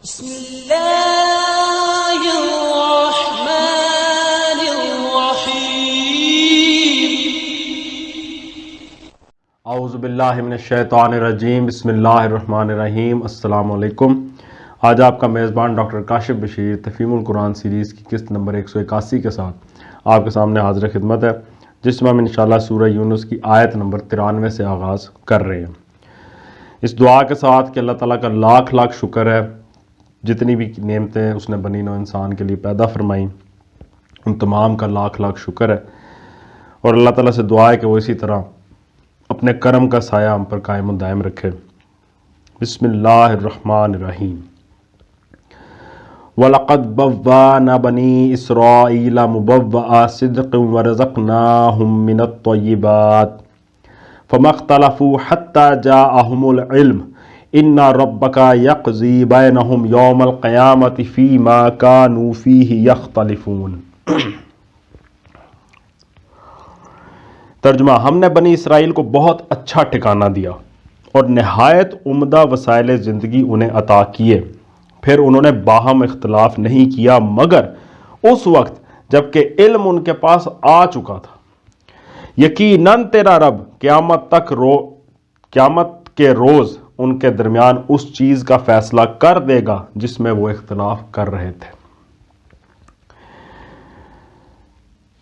بسم اللہ الرحمن الرحیم اعوذ باللہ من الشیطان الرجیم بسم اللہ الرحمن الرحیم۔ السلام علیکم۔ آج آپ کا میزبان ڈاکٹر کاشف بشیر تفہیم القرآن سیریز کی قسط نمبر 181 کے ساتھ آپ کے سامنے حاضر خدمت ہے، جس میں ہم انشاءاللہ سورہ یونس کی آیت نمبر 93 سے آغاز کر رہے ہیں، اس دعا کے ساتھ کہ اللہ تعالیٰ کا لاکھ لاکھ شکر ہے جتنی بھی نعمتیں اس نے بنی نوع انسان کے لیے پیدا فرمائیں، ان تمام کا لاکھ لاکھ شکر ہے، اور اللہ تعالیٰ سے دعا ہے کہ وہ اسی طرح اپنے کرم کا سایہ ہم پر قائم و دائم رکھے۔ بسم اللہ الرحمن الرحیم۔ وَلَقَدْ بَوَّأْنَا بَنِي إِسْرَائِيلَ مُبَوَّأَ صِدْقٍ وَرَزَقْنَاهُم مِّنَ الطَّيِّبَاتِ فَمَا اخْتَلَفُوا حَتَّى جَاءَهُمُ الْعِلْمُ إِنَّ رَبَّكَ يَقْضِي بَيْنَهُمْ يَوْمَ الْقِيَامَةِ فِيمَا كَانُوا فِيهِ يَخْتَلِفُونَ۔ ترجمہ: ہم نے بنی اسرائیل کو بہت اچھا ٹھکانہ دیا اور نہایت عمدہ وسائل زندگی انہیں عطا کیے، پھر انہوں نے باہم اختلاف نہیں کیا مگر اس وقت جب کہ علم ان کے پاس آ چکا تھا۔ یقیناً تیرا رب قیامت کے روز ان کے درمیان اس چیز کا فیصلہ کر دے گا جس میں وہ اختلاف کر رہے تھے۔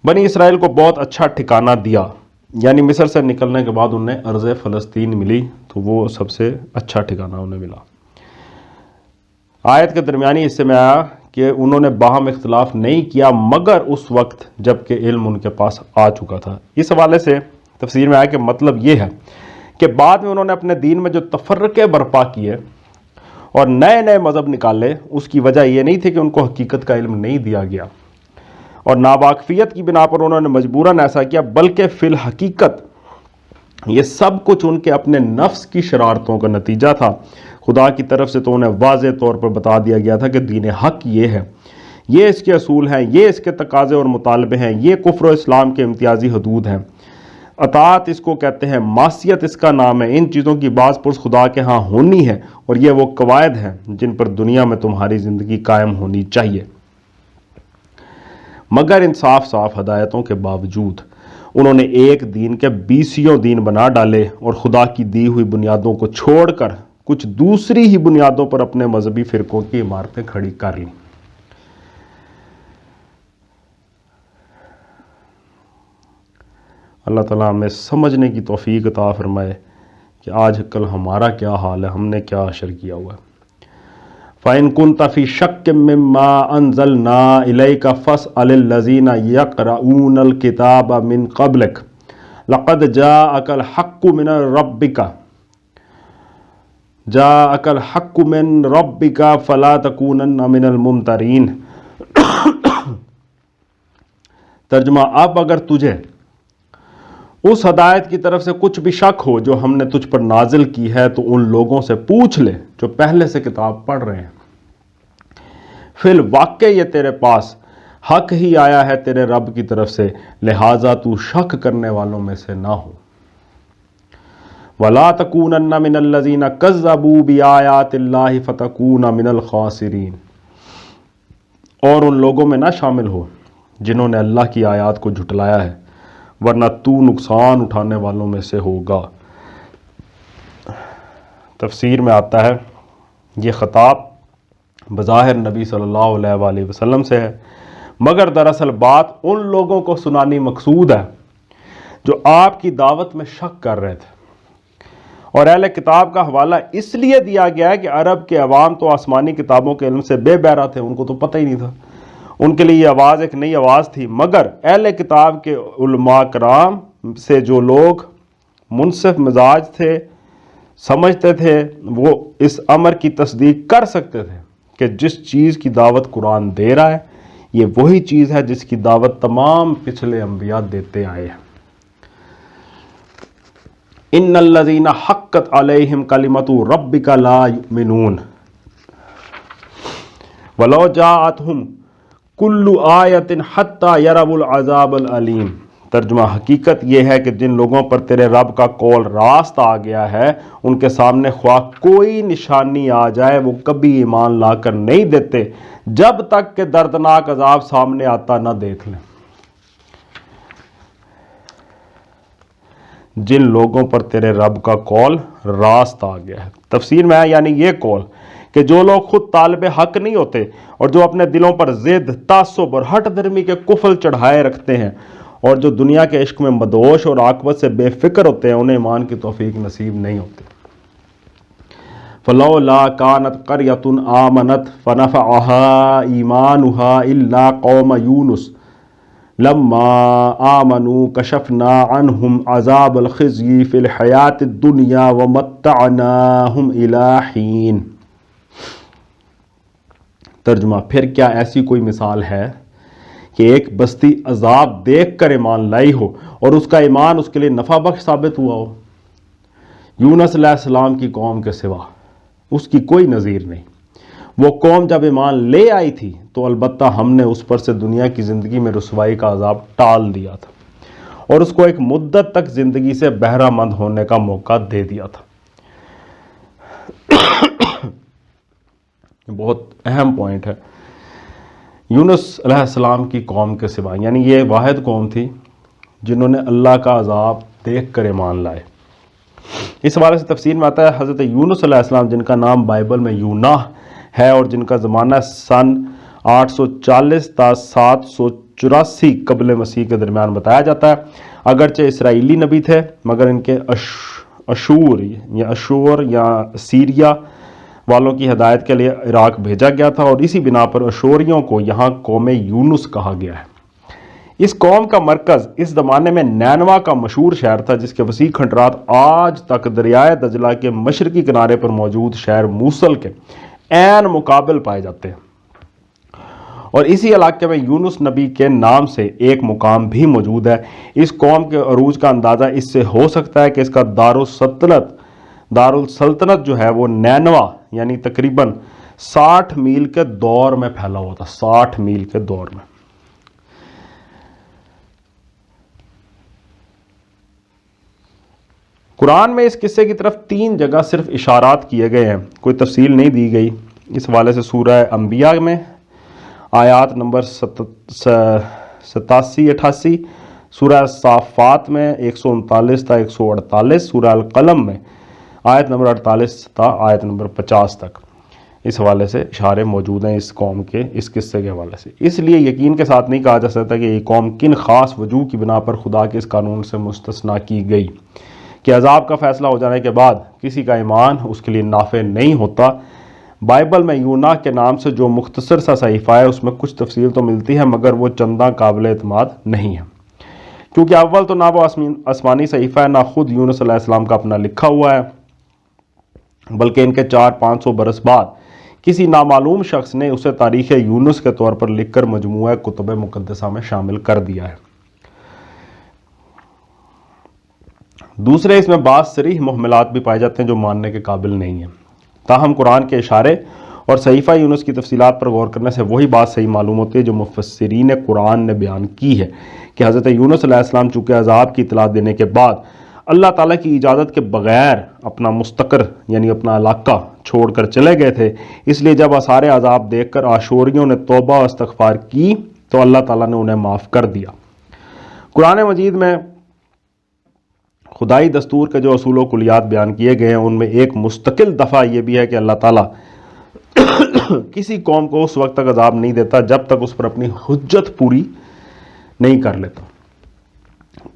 بنی اسرائیل کو بہت اچھا ٹھکانہ دیا، یعنی مصر سے نکلنے کے بعد انہیں ارض فلسطین ملی، تو وہ سب سے اچھا ٹھکانہ انہیں ملا۔ آیت کے درمیانی حصے میں آیا کہ انہوں نے باہم اختلاف نہیں کیا مگر اس وقت جب کہ علم ان کے پاس آ چکا تھا۔ اس حوالے سے تفسیر میں آیا کہ مطلب یہ ہے کہ بعد میں انہوں نے اپنے دین میں جو تفرقے برپا کیے اور نئے نئے مذہب نکالے، اس کی وجہ یہ نہیں تھی کہ ان کو حقیقت کا علم نہیں دیا گیا اور ناواقفیت کی بنا پر انہوں نے مجبوراً ایسا کیا، بلکہ فی الحقیقت یہ سب کچھ ان کے اپنے نفس کی شرارتوں کا نتیجہ تھا۔ خدا کی طرف سے تو انہیں واضح طور پر بتا دیا گیا تھا کہ دین حق یہ ہے، یہ اس کے اصول ہیں، یہ اس کے تقاضے اور مطالبے ہیں، یہ کفر و اسلام کے امتیازی حدود ہیں، اطاعت اس کو کہتے ہیں، معصیت اس کا نام ہے، ان چیزوں کی باز پرس خدا کے ہاں ہونی ہے، اور یہ وہ قواعد ہیں جن پر دنیا میں تمہاری زندگی قائم ہونی چاہیے۔ مگر ان صاف صاف ہدایتوں کے باوجود انہوں نے ایک دین کے 20 دین بنا ڈالے اور خدا کی دی ہوئی بنیادوں کو چھوڑ کر کچھ دوسری ہی بنیادوں پر اپنے مذہبی فرقوں کی عمارتیں کھڑی کر لیں۔ اللہ تعالیٰ ہمیں سمجھنے کی توفیق عطا فرمائے کہ آج کل ہمارا کیا حال ہے، ہم نے کیا اشر کیا ہوا ہے۔ فَإِن كُنْتَ فِي شَكٍّ مِّمَّا أَنزَلْنَا إِلَيْكَ فَاسْأَلِ الَّذِينَ يَقْرَؤُونَ الْكِتَابَ مِن قَبْلِكَ لَقَدْ جَاءَكَ الْحَقُّ مِن رَبِّكَ فَلَا تَكُونَنَّ مِنَ الْمُمْتَرِينَ۔ ترجمہ: اب اگر تجھے اس ہدایت کی طرف سے کچھ بھی شک ہو جو ہم نے تجھ پر نازل کی ہے تو ان لوگوں سے پوچھ لے جو پہلے سے کتاب پڑھ رہے ہیں، فی الواقع یہ تیرے پاس حق ہی آیا ہے تیرے رب کی طرف سے، لہٰذا تو شک کرنے والوں میں سے نہ ہو۔ وَلَا تَكُونَنَّ مِنَ الَّذِينَ كَذَّبُوا بِآيَاتِ اللَّهِ فَتَكُونَ مِنَ الْخَاسِرِينَ، اور ان لوگوں میں نہ شامل ہو جنہوں نے اللہ کی آیات کو جھٹلایا ہے، ورنہ تو نقصان اٹھانے والوں میں سے ہوگا۔ تفسیر میں آتا ہے یہ خطاب بظاہر نبی صلی اللہ علیہ وآلہ وسلم سے ہے، مگر دراصل بات ان لوگوں کو سنانی مقصود ہے جو آپ کی دعوت میں شک کر رہے تھے، اور اہل کتاب کا حوالہ اس لیے دیا گیا ہے کہ عرب کے عوام تو آسمانی کتابوں کے علم سے بے بہرا تھے، ان کو تو پتہ ہی نہیں تھا، ان کے لیے یہ آواز ایک نئی آواز تھی، مگر اہل کتاب کے علماء کرام سے جو لوگ منصف مزاج تھے، سمجھتے تھے، وہ اس امر کی تصدیق کر سکتے تھے کہ جس چیز کی دعوت قرآن دے رہا ہے یہ وہی چیز ہے جس کی دعوت تمام پچھلے انبیاء دیتے آئے ہیں۔ ان الذین حقت علیہم کلمۃ ربک لا یؤمنون ولو جاءتہم کل آیۃ حتی یروا العذاب العلیم۔ ترجمہ حقیقت یہ ہے کہ جن لوگوں پر تیرے رب کا قول راست آ گیا ہے ان کے سامنے خواہ کوئی نشانی آ جائے وہ کبھی ایمان لا کر نہیں دیتے جب تک کہ دردناک عذاب سامنے آتا نہ دیکھ لیں۔ جن لوگوں پر تیرے رب کا قول راست آ گیا ہے، تفسیر میں ہے یعنی یہ قول کہ جو لوگ خود طالب حق نہیں ہوتے اور جو اپنے دلوں پر ضد، تعصب اور ہٹ درمی کے کفل چڑھائے رکھتے ہیں اور جو دنیا کے عشق میں مدہوش اور عاقبت سے بے فکر ہوتے ہیں، انہیں ایمان کی توفیق نصیب نہیں ہوتی۔ فلولا كانت قرية آمنت فنفعها إيمانها إلا قوم يونس لما آمنوا كشفنا عنهم عذاب الخزي في الحياة الدنيا ومتعناهم إلى حين۔ ترجمہ، پھر کیا ایسی کوئی مثال ہے کہ ایک بستی عذاب دیکھ کر ایمان لائی ہو اور اس کا ایمان اس کے لیے نفع بخش ثابت ہوا ہو؟ یونس علیہ السلام کی قوم کے سوا اس کی کوئی نظیر نہیں۔ وہ قوم جب ایمان لے آئی تھی تو البتہ ہم نے اس پر سے دنیا کی زندگی میں رسوائی کا عذاب ٹال دیا تھا اور اس کو ایک مدت تک زندگی سے بہرہ مند ہونے کا موقع دے دیا تھا۔ بہت اہم پوائنٹ ہے۔ یونس علیہ السلام کی قوم کے سوا، یعنی یہ واحد قوم تھی جنہوں نے اللہ کا عذاب دیکھ کر ایمان لائے۔ اس حوالے سے تفسیر میں آتا ہے حضرت یونس علیہ السلام، جن کا نام بائبل میں یوناہ ہے اور جن کا زمانہ سن 840 تا 784 قبل مسیح کے درمیان بتایا جاتا ہے، اگرچہ اسرائیلی نبی تھے مگر ان کے اشور یا سیریا والوں کی ہدایت کے لیے عراق بھیجا گیا تھا اور اسی بنا پر اشوریوں کو یہاں قوم یونس کہا گیا ہے۔ اس قوم کا مرکز اس زمانے میں نینوا کا مشہور شہر تھا، جس کے وسیع کھنڈرات آج تک دریائے دجلہ کے مشرقی کنارے پر موجود شہر موصل کے عین مقابل پائے جاتے ہیں، اور اسی علاقے میں یونس نبی کے نام سے ایک مقام بھی موجود ہے۔ اس قوم کے عروج کا اندازہ اس سے ہو سکتا ہے کہ اس کا دارالسلطنت جو ہے وہ نینوا یعنی تقریباً 60 میل کے دور میں پھیلا ہوا تھا، 60 میل کے دور میں۔ قرآن میں اس قصے کی طرف 3 جگہ صرف اشارات کیے گئے ہیں، کوئی تفصیل نہیں دی گئی۔ اس حوالے سے سورہ انبیاء میں آیات نمبر 87-88، سورہ صافات میں 139 تا 148، سورہ القلم میں آیت نمبر 48 تا آیت نمبر 50 تک اس حوالے سے اشارے موجود ہیں اس قوم کے اس قصے کے حوالے سے۔ اس لیے یقین کے ساتھ نہیں کہا جا سکتا کہ یہ قوم کن خاص وجوہ کی بنا پر خدا کے اس قانون سے مستثنیٰ کی گئی کہ عذاب کا فیصلہ ہو جانے کے بعد کسی کا ایمان اس کے لیے نافع نہیں ہوتا۔ بائبل میں یوناہ کے نام سے جو مختصر سا صحیفہ ہے اس میں کچھ تفصیل تو ملتی ہے مگر وہ چندہ قابل اعتماد نہیں ہے، کیونکہ اول تو نہ وہ آسمانی صحیفہ ہے نہ خود یونس علیہ السلام کا اپنا لکھا ہوا ہے، بلکہ ان کے 400-500 برس بعد کسی نامعلوم شخص نے اسے تاریخ یونس کے طور پر لکھ کر مجموعہ کتب مقدسہ میں شامل کر دیا ہے۔ دوسرے اس میں بعض صریح محملات بھی پائے جاتے ہیں جو ماننے کے قابل نہیں ہیں، تاہم قرآن کے اشارے اور صحیفہ یونس کی تفصیلات پر غور کرنے سے وہی بات صحیح معلوم ہوتی ہے جو مفسرین قرآن نے بیان کی ہے کہ حضرت یونس علیہ السلام چونکہ عذاب کی اطلاع دینے کے بعد اللہ تعالیٰ کی اجازت کے بغیر اپنا مستقر یعنی اپنا علاقہ چھوڑ کر چلے گئے تھے، اس لیے جب آثار عذاب دیکھ کر آشوریوں نے توبہ و استغفار کی تو اللہ تعالیٰ نے انہیں معاف کر دیا۔ قرآن مجید میں خدائی دستور کے جو اصول و کلیات بیان کیے گئے ہیں ان میں ایک مستقل دفعہ یہ بھی ہے کہ اللہ تعالیٰ کسی قوم کو اس وقت تک عذاب نہیں دیتا جب تک اس پر اپنی حجت پوری نہیں کر لیتا۔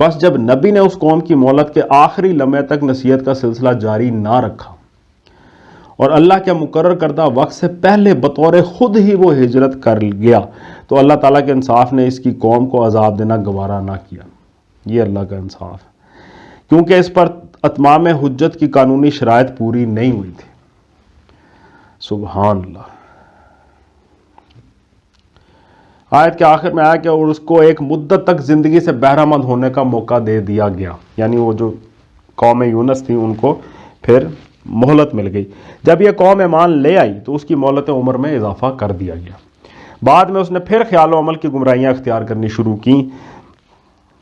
بس جب نبی نے اس قوم کی مہلت کے آخری لمحے تک نصیحت کا سلسلہ جاری نہ رکھا اور اللہ کے مقرر کردہ وقت سے پہلے بطور خود ہی وہ ہجرت کر گیا تو اللہ تعالیٰ کے انصاف نے اس کی قوم کو عذاب دینا گوارا نہ کیا۔ یہ اللہ کا انصاف ہے کیونکہ اس پر اتمام حجت کی قانونی شرائط پوری نہیں ہوئی تھی۔ سبحان اللہ۔ آیت کے آخر میں آیا کہ اور اس کو ایک مدت تک زندگی سے بہرہ مند ہونے کا موقع دے دیا گیا، یعنی وہ جو قوم یونس تھی ان کو پھر مہلت مل گئی۔ جب یہ قوم ایمان لے آئی تو اس کی مہلت عمر میں اضافہ کر دیا گیا۔ بعد میں اس نے پھر خیال و عمل کی گمراہیاں اختیار کرنی شروع کیں،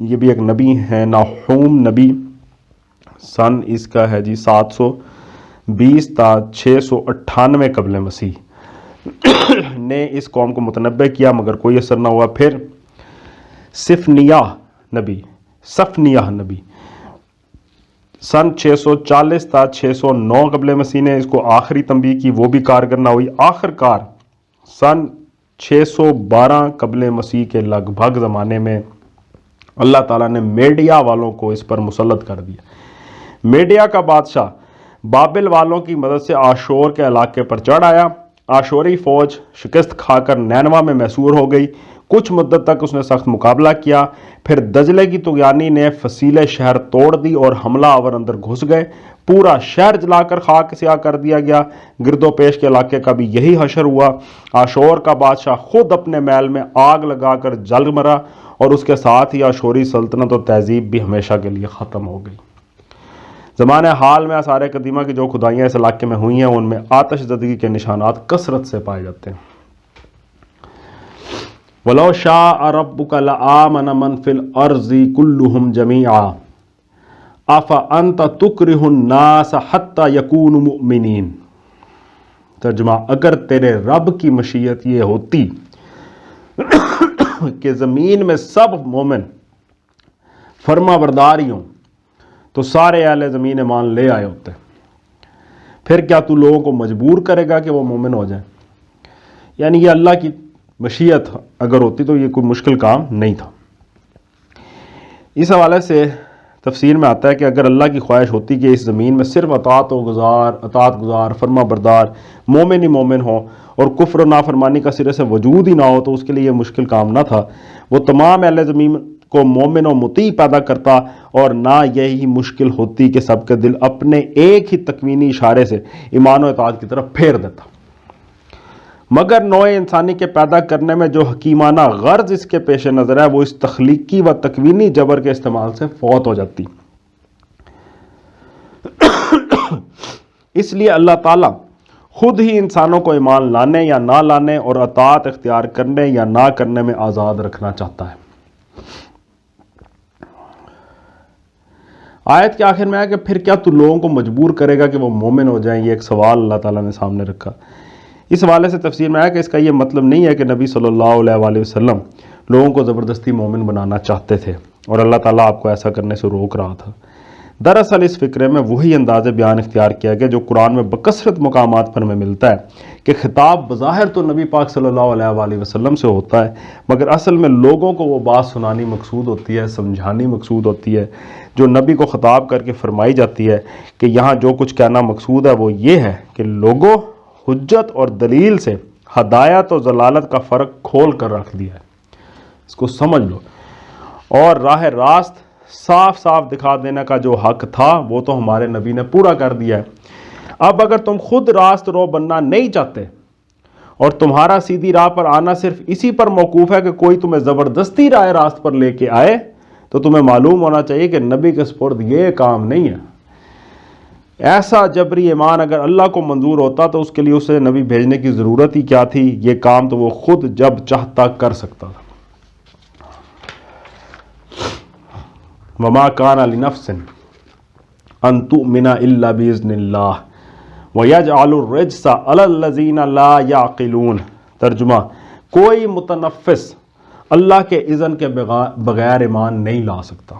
یہ بھی ایک نبی ہیں، ناحوم نبی، سن اس کا ہے جی 720 تا 698 قبل مسیح نے اس قوم کو متنبع کیا مگر کوئی اثر نہ ہوا۔ پھر صفنیہ نبی سن 640 تا 609 قبل مسیح نے اس کو آخری تنبیہ کی، وہ بھی کارگر نہ ہوئی۔ آخر کار سن 612 قبل مسیح کے لگ بھگ زمانے میں اللہ تعالیٰ نے میڈیا والوں کو اس پر مسلط کر دیا۔ میڈیا کا بادشاہ بابل والوں کی مدد سے آشور کے علاقے پر چڑھ آیا۔ آشوری فوج شکست کھا کر نینوا میں محصور ہو گئی۔ کچھ مدت تک اس نے سخت مقابلہ کیا، پھر دجلے کی طغیانی نے فصیل شہر توڑ دی اور حملہ آور اندر گھس گئے۔ پورا شہر جلا کر خاک سیاہ کر دیا گیا۔ گرد و پیش کے علاقے کا بھی یہی حشر ہوا۔ آشور کا بادشاہ خود اپنے محل میں آگ لگا کر جل مرا، اور اس کے ساتھ ہی آشوری سلطنت و تہذیب بھی ہمیشہ کے لیے ختم ہو گئی۔ زمانہ حال میں آثار قدیمہ کی جو کھدائیاں اس علاقے میں ہوئی ہیں ان میں آتش زدگی کے نشانات کثرت سے پائے جاتے ہیں۔ وَلَوْ شَاءَ رَبُّكَ لَآمَنَ مَنْ فِي الْأَرْضِ كُلُّهُمْ جَمِيعًا أَفَأَنْتَ تُكْرِهُ النَّاسَ حَتَّى يَكُونُوا مُؤْمِنِينَ۔ ترجمہ، اگر تیرے رب کی مشیت یہ ہوتی کہ زمین میں سب مومن فرما بردار ہی ہوں تو سارے اہل زمین ایمان لے آئے ہوتے، پھر کیا تو لوگوں کو مجبور کرے گا کہ وہ مومن ہو جائیں؟ یعنی یہ اللہ کی مشیت اگر ہوتی تو یہ کوئی مشکل کام نہیں تھا۔ اس حوالے سے تفسیر میں آتا ہے کہ اگر اللہ کی خواہش ہوتی کہ اس زمین میں صرف اطاعت گزار فرما بردار مومن ہی مومن ہو اور کفر و نافرمانی کا سرے سے وجود ہی نہ ہو تو اس کے لیے یہ مشکل کام نہ تھا۔ وہ تمام اہل زمین کو مومن و مطیع پیدا کرتا اور نہ یہی مشکل ہوتی کہ سب کے دل اپنے ایک ہی تکوینی اشارے سے ایمان و اطاعت کی طرف پھیر دیتا، مگر نوع انسانی کے پیدا کرنے میں جو حکیمانہ غرض اس کے پیش نظر ہے وہ اس تخلیقی و تکوینی جبر کے استعمال سے فوت ہو جاتی۔ اس لیے اللہ تعالیٰ خود ہی انسانوں کو ایمان لانے یا نہ لانے اور اطاعت اختیار کرنے یا نہ کرنے میں آزاد رکھنا چاہتا ہے۔ آیت کے آخر میں ہے کہ پھر کیا تو لوگوں کو مجبور کرے گا کہ وہ مومن ہو جائیں؟ یہ ایک سوال اللہ تعالیٰ نے سامنے رکھا۔ اس حوالے سے تفسیر میں آیا کہ اس کا یہ مطلب نہیں ہے کہ نبی صلی اللہ علیہ وآلہ وسلم لوگوں کو زبردستی مومن بنانا چاہتے تھے اور اللہ تعالیٰ آپ کو ایسا کرنے سے روک رہا تھا۔ دراصل اس فکرے میں وہی انداز بیان اختیار کیا گیا جو قرآن میں بکثرت مقامات پر ہمیں ملتا ہے کہ خطاب بظاہر تو نبی پاک صلی اللہ علیہ وآلہ وسلم سے ہوتا ہے، مگر اصل میں لوگوں کو وہ بات سنانی مقصود ہوتی ہے، سمجھانی مقصود ہوتی ہے، جو نبی کو خطاب کر کے فرمائی جاتی ہے کہ یہاں جو کچھ کہنا مقصود ہے وہ یہ ہے کہ لوگوں حجت اور دلیل سے ہدایت اور ضلالت کا فرق کھول کر رکھ دیا ہے، اس کو سمجھ لو، اور راہ راست صاف صاف دکھا دینے کا جو حق تھا وہ تو ہمارے نبی نے پورا کر دیا ہے۔ اب اگر تم خود راست رو بننا نہیں چاہتے اور تمہارا سیدھی راہ پر آنا صرف اسی پر موقوف ہے کہ کوئی تمہیں زبردستی راہ راست پر لے کے آئے، تو تمہیں معلوم ہونا چاہیے کہ نبی کے سپرد یہ کام نہیں ہے۔ ایسا جبری ایمان اگر اللہ کو منظور ہوتا تو اس کے لیے اسے نبی بھیجنے کی ضرورت ہی کیا تھی؟ یہ کام تو وہ خود جب چاہتا کر سکتا تھا۔ وَمَا كَانَ لِنَفْسٍ أَن تُؤْمِنَ إِلَّا بِإِذْنِ اللَّهِ وَيَجْعَلُ الرِّجْسَ عَلَى الَّذِينَ لَا يَعْقِلُونَ۔ ترجمہ، کوئی متنفس اللہ کے اذن کے بغیر ایمان نہیں لا سکتا،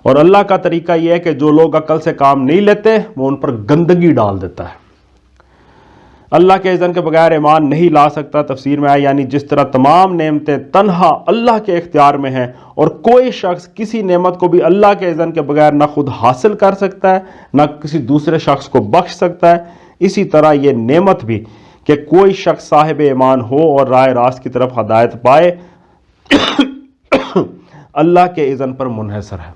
اور اللہ کا طریقہ یہ ہے کہ جو لوگ عقل سے کام نہیں لیتے وہ ان پر گندگی ڈال دیتا ہے۔ اللہ کے اذن کے بغیر ایمان نہیں لا سکتا، تفسیر میں آیا یعنی جس طرح تمام نعمتیں تنہا اللہ کے اختیار میں ہیں اور کوئی شخص کسی نعمت کو بھی اللہ کے اذن کے بغیر نہ خود حاصل کر سکتا ہے نہ کسی دوسرے شخص کو بخش سکتا ہے، اسی طرح یہ نعمت بھی کہ کوئی شخص صاحب ایمان ہو اور راہ راست کی طرف ہدایت پائے اللہ کے اذن پر منحصر ہے۔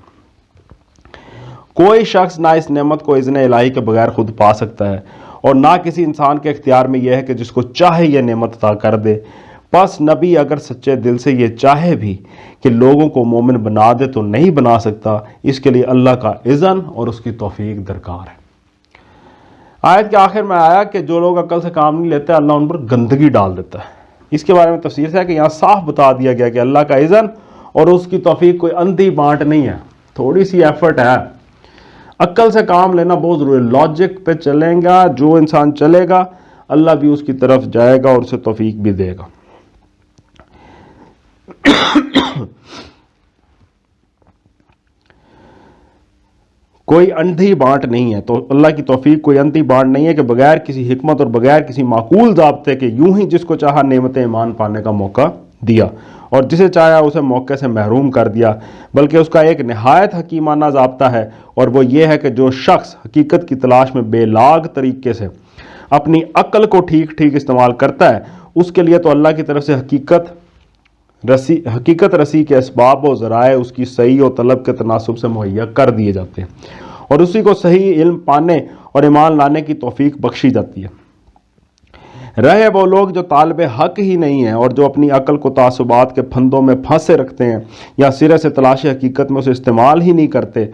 کوئی شخص نہ اس نعمت کو اذن الہی کے بغیر خود پا سکتا ہے اور نہ کسی انسان کے اختیار میں یہ ہے کہ جس کو چاہے یہ نعمت عطا کر دے۔ پس نبی اگر سچے دل سے یہ چاہے بھی کہ لوگوں کو مومن بنا دے تو نہیں بنا سکتا، اس کے لیے اللہ کا اذن اور اس کی توفیق درکار ہے۔ آیت کے آخر میں آیا کہ جو لوگ عقل سے کام نہیں لیتے اللہ ان پر گندگی ڈال دیتا ہے۔ اس کے بارے میں تفسیر ہے کہ یہاں صاف بتا دیا گیا کہ اللہ کا اذن اور اس کی توفیق کوئی اندھی بانٹ نہیں ہے، تھوڑی سی ایفرٹ ہے، عقل سے کام لینا بہت ضروری ہے۔ لاجک پہ چلیں گا جو انسان چلے گا، اللہ بھی اس کی طرف جائے گا اور اسے توفیق بھی دے گا۔ کوئی اندھی بانٹ نہیں ہے، تو اللہ کی توفیق کوئی اندھی بانٹ نہیں ہے کہ بغیر کسی حکمت اور بغیر کسی معقول ضابطے کے یوں ہی جس کو چاہا نعمت ایمان پانے کا موقع دیا اور جسے چاہا اسے موقع سے محروم کر دیا، بلکہ اس کا ایک نہایت حکیمانہ ضابطہ ہے، اور وہ یہ ہے کہ جو شخص حقیقت کی تلاش میں بے لاگ طریقے سے اپنی عقل کو ٹھیک ٹھیک استعمال کرتا ہے، اس کے لیے تو اللہ کی طرف سے حقیقت رسی کے اسباب و ذرائع اس کی صحیح و طلب کے تناسب سے مہیا کر دیے جاتے ہیں، اور اسی کو صحیح علم پانے اور ایمان لانے کی توفیق بخشی جاتی ہے۔ رہے وہ لوگ جو طالب حق ہی نہیں ہیں اور جو اپنی عقل کو تعصبات کے پھندوں میں پھانسے رکھتے ہیں یا سرے سے تلاش حقیقت میں اسے استعمال ہی نہیں کرتے،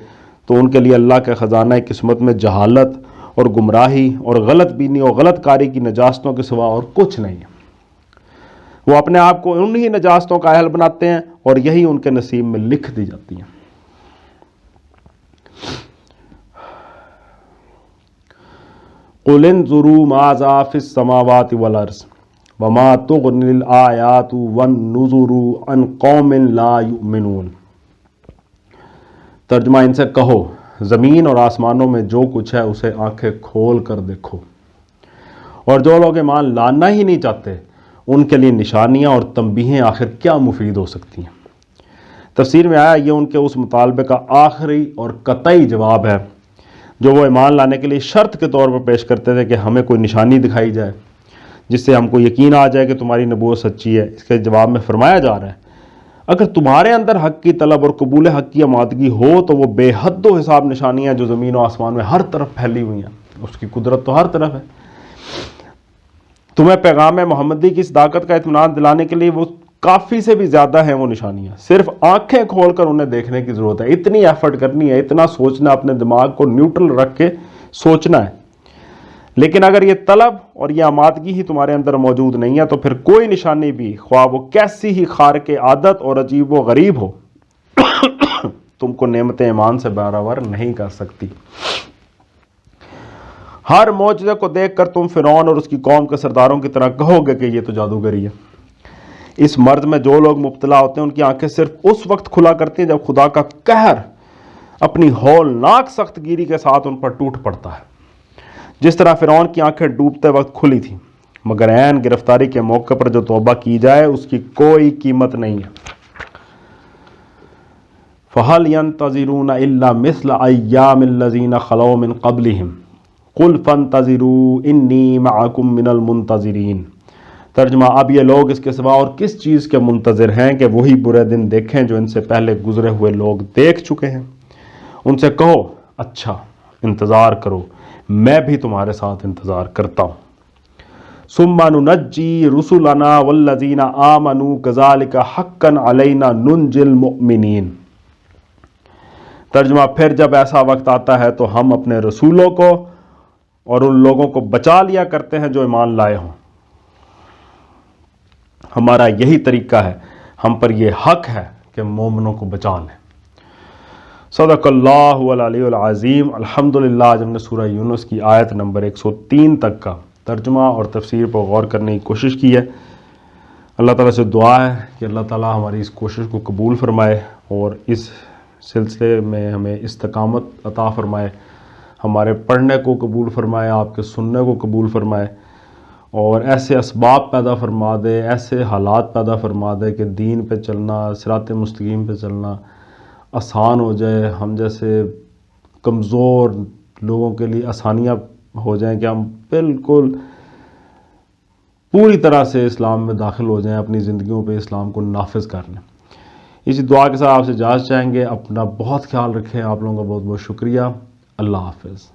تو ان کے لیے اللہ کے خزانہ قسمت میں جہالت اور گمراہی اور غلط بینی اور غلط کاری کی نجاستوں کے سوا اور کچھ نہیں ہے۔ وہ اپنے آپ کو انہی نجاستوں کا اہل بناتے ہیں اور یہی ان کے نصیب میں لکھ دی جاتی ہیں۔ قُلِ انظُرُوا مَاذَا فِي السَّمَاوَاتِ وَالْأَرْضِ وَمَا تُغْنِي الْآيَاتُ وَالنُّذُرُ عَنْ قَوْمٍ لَا يُؤْمِنُونَ۔ ترجمہ، ان سے کہو زمین اور آسمانوں میں جو کچھ ہے اسے آنکھیں کھول کر دیکھو، اور جو لوگ ایمان لانا ہی نہیں چاہتے ان کے لیے نشانیاں اور تنبیہیں آخر کیا مفید ہو سکتی ہیں۔ تفسیر میں آیا یہ ان کے اس مطالبے کا آخری اور قطعی جواب ہے جو وہ ایمان لانے کے لیے شرط کے طور پر پیش کرتے تھے کہ ہمیں کوئی نشانی دکھائی جائے جس سے ہم کو یقین آ جائے کہ تمہاری نبوت سچی ہے۔ اس کے جواب میں فرمایا جا رہا ہے اگر تمہارے اندر حق کی طلب اور قبول حق کی آمادگی ہو تو وہ بے حد و حساب نشانیاں جو زمین و آسمان میں ہر طرف پھیلی ہوئی ہیں، اس کی قدرت تو ہر طرف ہے، تمہیں پیغام محمدی کی صداقت کا اطمینان دلانے کے لیے وہ کافی سے بھی زیادہ ہیں وہ نشانیاں، صرف آنکھیں کھول کر انہیں دیکھنے کی ضرورت ہے۔ اتنی ایفرٹ کرنی ہے، اتنا سوچنا، اپنے دماغ کو نیوٹرل رکھ کے سوچنا ہے۔ لیکن اگر یہ طلب اور یہ آمادگی ہی تمہارے اندر موجود نہیں ہے تو پھر کوئی نشانی بھی، خواہ وہ کیسی ہی خارق عادت اور عجیب و غریب ہو، تم کو نعمت ایمان سے برابر نہیں کر سکتی۔ ہر معجزے کو دیکھ کر تم فرعون اور اس کی قوم کے سرداروں کی طرح کہو گے کہ یہ تو جادوگری ہے۔ اس مرض میں جو لوگ مبتلا ہوتے ہیں ان کی آنکھیں صرف اس وقت کھلا کرتی ہیں جب خدا کا قہر اپنی ہولناک سخت گیری کے ساتھ ان پر ٹوٹ پڑتا ہے، جس طرح فرعون کی آنکھیں ڈوبتے وقت کھلی تھیں، مگر عین گرفتاری کے موقع پر جو توبہ کی جائے اس کی کوئی قیمت نہیں ہے۔ فَهَلْ يَنْتَظِرُونَ إِلَّا مِثْلَ أَيَّامِ الَّذِينَ خَلَوْا مِنْ قَبْلِهِمْ قُلْ فَانْتَظِرُوا إِنِّي مَعَكُمْ مِنَ الْمُنْتَظِرِينَ۔ ترجمہ، اب یہ لوگ اس کے سوا اور کس چیز کے منتظر ہیں کہ وہی برے دن دیکھیں جو ان سے پہلے گزرے ہوئے لوگ دیکھ چکے ہیں۔ ان سے کہو اچھا انتظار کرو، میں بھی تمہارے ساتھ انتظار کرتا ہوں۔ ثُمَّ نُنَجِّي رُسُلَنَا وَالَّذِينَ آمَنُوا كَذَلِكَ حَقًّا عَلَيْنَا نُنْجِي الْمُؤْمِنِينَ۔ ترجمہ، پھر جب ایسا وقت آتا ہے تو ہم اپنے رسولوں کو اور ان لوگوں کو بچا لیا کرتے ہیں جو ایمان لائے ہوں۔ ہمارا یہی طریقہ ہے، ہم پر یہ حق ہے کہ مومنوں کو بچا لیں۔ صدق اللہ العلی العظیم۔ الحمدللہ آج ہم نے سورہ یونس کی آیت نمبر 103 تک کا ترجمہ اور تفسیر پر غور کرنے کی کوشش کی ہے۔ اللہ تعالیٰ سے دعا ہے کہ اللہ تعالیٰ ہماری اس کوشش کو قبول فرمائے اور اس سلسلے میں ہمیں استقامت عطا فرمائے، ہمارے پڑھنے کو قبول فرمائے، آپ کے سننے کو قبول فرمائے، اور ایسے اسباب پیدا فرما دے، ایسے حالات پیدا فرما دے کہ دین پہ چلنا، صراط مستقیم پہ چلنا آسان ہو جائے، ہم جیسے کمزور لوگوں کے لیے آسانیاں ہو جائیں کہ ہم بالکل پوری طرح سے اسلام میں داخل ہو جائیں، اپنی زندگیوں پہ اسلام کو نافذ کر لیں۔ اسی دعا کے ساتھ آپ سے اجازت چاہیں گے، اپنا بہت خیال رکھیں، آپ لوگوں کا بہت بہت شکریہ، اللہ حافظ۔